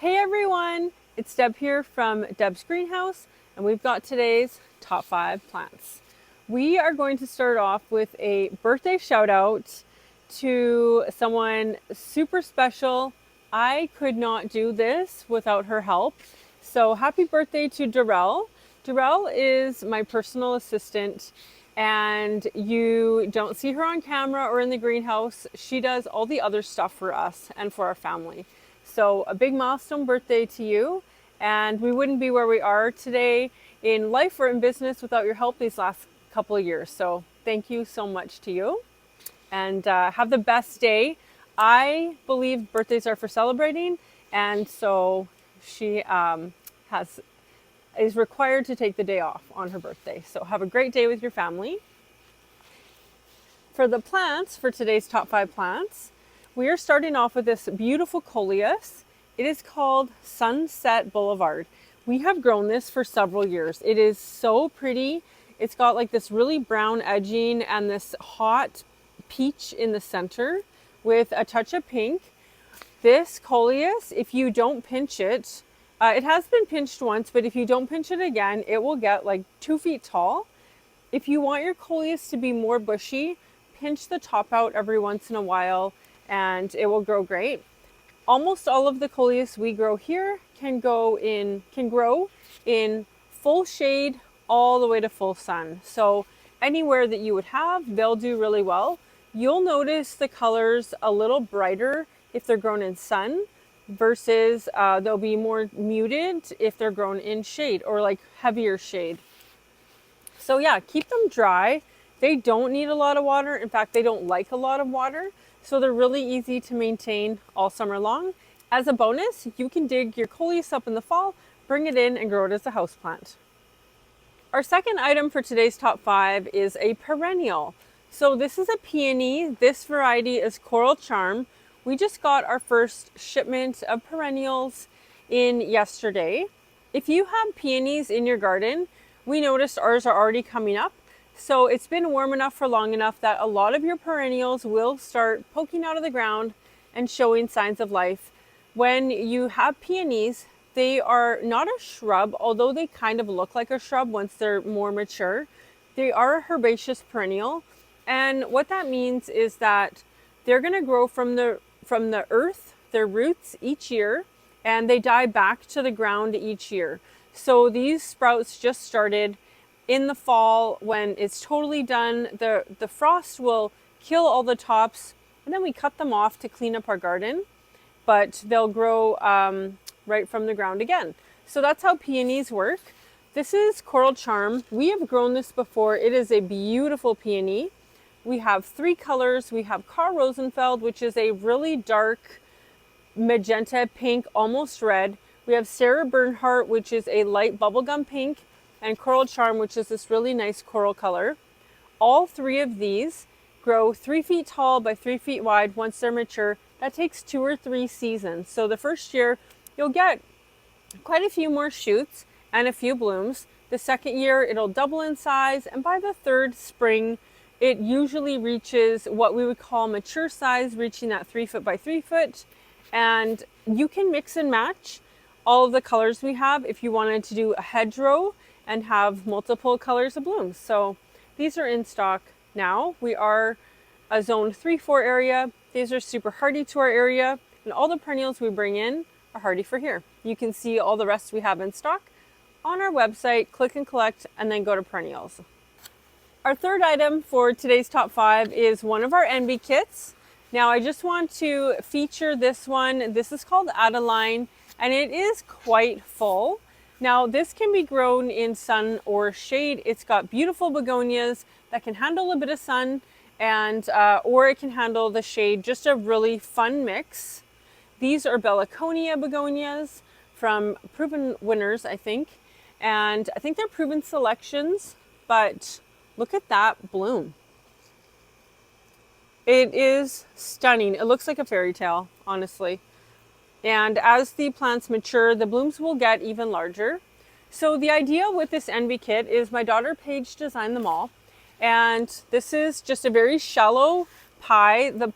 Hey everyone, it's Deb here from Deb's Greenhouse, and we've got today's top 5 plants. We are going to start off with a birthday shout out to someone super special. I could not do this without her help. So happy birthday to Dorelle. Dorelle is my personal assistant, and you don't see her on camera or in the greenhouse. She does all the other stuff for us and for our family. So a big milestone birthday to you, and we wouldn't be where we are today in life or in business without your help these last couple of years. So thank you so much to you, and have the best day. I believe birthdays are for celebrating, and so she is required to take the day off on her birthday. So have a great day with your family. For the plants, for today's top 5 plants, we are starting off with this beautiful Coleus. It is called Sunset Boulevard. We have grown this for several years. It is so pretty. It's got like this really brown edging and this hot peach in the center with a touch of pink. This Coleus, if you don't pinch it, it has been pinched once, but if you don't pinch it again, it will get like 2 feet tall. If you want your Coleus to be more bushy, pinch the top out every once in a while, and it will grow great. Almost all of the Coleus we grow here can grow in full shade all the way to full sun. So anywhere that you would have, they'll do really well. You'll notice the colors a little brighter if they're grown in sun versus they'll be more muted if they're grown in shade or like heavier shade. So yeah, keep them dry. They don't need a lot of water. In fact, they don't like a lot of water. So they're really easy to maintain all summer long. As a bonus, you can dig your Coleus up in the fall, bring it in and grow it as a houseplant. Our second item for today's top 5 is a perennial. So this is a peony. This variety is Coral Charm. We just got our first shipment of perennials in yesterday. If you have peonies in your garden, we noticed ours are already coming up. So it's been warm enough for long enough that a lot of your perennials will start poking out of the ground and showing signs of life. When you have peonies, they are not a shrub, although they kind of look like a shrub once they're more mature. They are a herbaceous perennial. And what that means is that they're going to grow from the earth, their roots each year, and they die back to the ground each year. So these sprouts just started. In the fall, when it's totally done, the frost will kill all the tops, and then we cut them off to clean up our garden, but they'll grow right from the ground again. So that's how peonies work. This is Coral Charm. We have grown this before. It is a beautiful peony. We have 3 colors. We have Carl Rosenfeld, which is a really dark magenta pink, almost red. We have Sarah Bernhardt, which is a light bubblegum pink, and Coral Charm, which is this really nice coral color. All 3 of these grow 3 feet tall by 3 feet wide once they're mature. That takes 2 or 3 seasons. So the first year, you'll get quite a few more shoots and a few blooms. The second year, it'll double in size, and by the 3rd spring, it usually reaches what we would call mature size, reaching that 3 foot by 3 foot. And you can mix and match all of the colors we have if you wanted to do a hedgerow and have multiple colors of blooms. So these are in stock now. We are a zone 3-4 area. These are super hardy to our area, and all the perennials we bring in are hardy for here. You can see all the rest we have in stock on our website. Click and collect, and then go to perennials. Our third item for today's top 5 is one of our Envee kits. Now I just want to feature this one. This is called Adaline, and it is quite full. Now this can be grown in sun or shade. It's got beautiful begonias that can handle a bit of sun, and or it can handle the shade. Just a really fun mix. These are Belliconia begonias from Proven Winners, I think. And I think they're Proven Selections, but look at that bloom. It is stunning. It looks like a fairy tale, honestly. And as the plants mature, the blooms will get even larger. So the idea with this Envee kit is my daughter Paige designed them all. And this is just a very shallow pie. The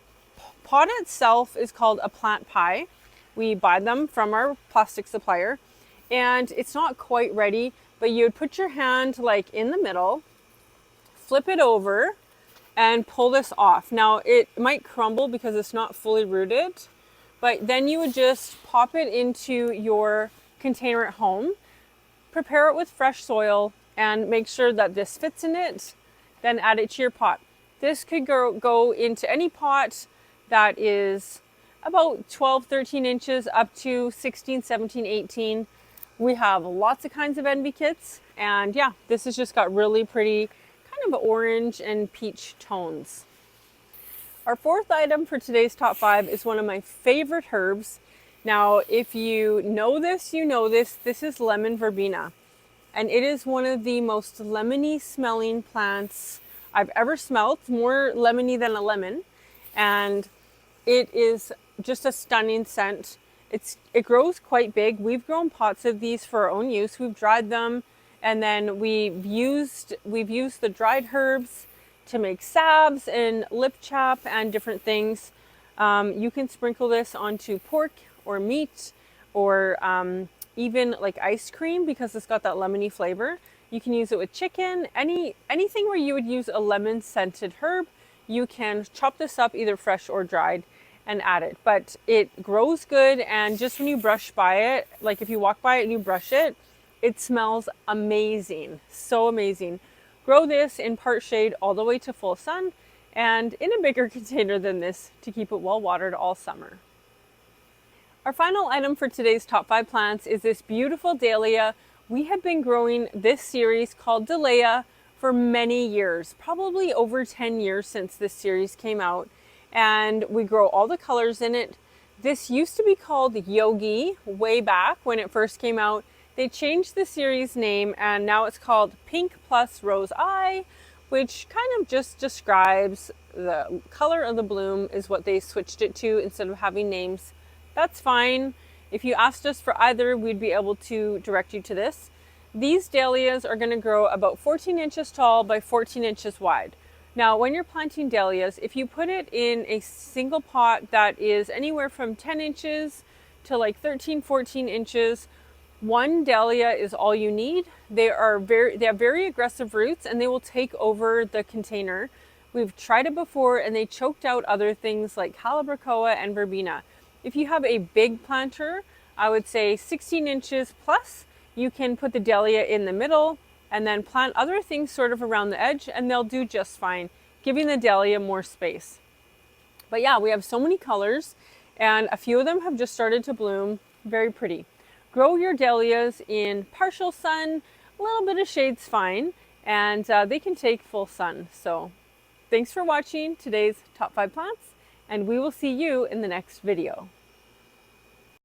pot itself is called a plant pie. We buy them from our plastic supplier, and it's not quite ready, but you would put your hand like in the middle, flip it over, and pull this off. Now it might crumble because it's not fully rooted, but then you would just pop it into your container at home, prepare it with fresh soil, and make sure that this fits in it, then add it to your pot. This could go into any pot that is about 12, 13 inches up to 16, 17, 18. We have lots of kinds of Envee kits, and yeah, this has just got really pretty kind of orange and peach tones. Our fourth item for today's top 5 is one of my favorite herbs. Now, if you know this, you know this. This is lemon verbena. And it is one of the most lemony smelling plants I've ever smelled, more lemony than a lemon. And it is just a stunning scent. It grows quite big. We've grown pots of these for our own use. We've dried them, and then we've used the dried herbs to make salves and lip chap and different things. You can sprinkle this onto pork or meat, or even like ice cream, because it's got that lemony flavor. You can use it with chicken, anything where you would use a lemon scented herb. You can chop this up either fresh or dried and add it. But it grows good, and just when you brush by it, like if you walk by it and you brush it, it smells amazing, so amazing. Grow this in part shade all the way to full sun, and in a bigger container than this to keep it well watered all summer. Our final item for today's top 5 plants is this beautiful dahlia. We have been growing this series called Dalaya for many years, probably over 10 years since this series came out, and we grow all the colors in it. This used to be called Yogi way back when it first came out. They changed the series name, and now it's called Pink Plus Rose Eye, which kind of just describes the color of the bloom is what they switched it to instead of having names. That's fine. If you asked us for either, we'd be able to direct you to this. These dahlias are going to grow about 14 inches tall by 14 inches wide. Now, when you're planting dahlias, if you put it in a single pot that is anywhere from 10 inches to like 13, 14 inches, one dahlia is all you need. They have very aggressive roots, and they will take over the container. We've tried it before, and they choked out other things like calibrachoa and verbena. If you have a big planter, I would say 16 inches plus, you can put the dahlia in the middle and then plant other things sort of around the edge, and they'll do just fine, giving the dahlia more space. But yeah, we have so many colors, and a few of them have just started to bloom. Very pretty. Grow your dahlias in partial sun, a little bit of shade's fine, and they can take full sun. So thanks for watching today's top 5 plants, and we will see you in the next video.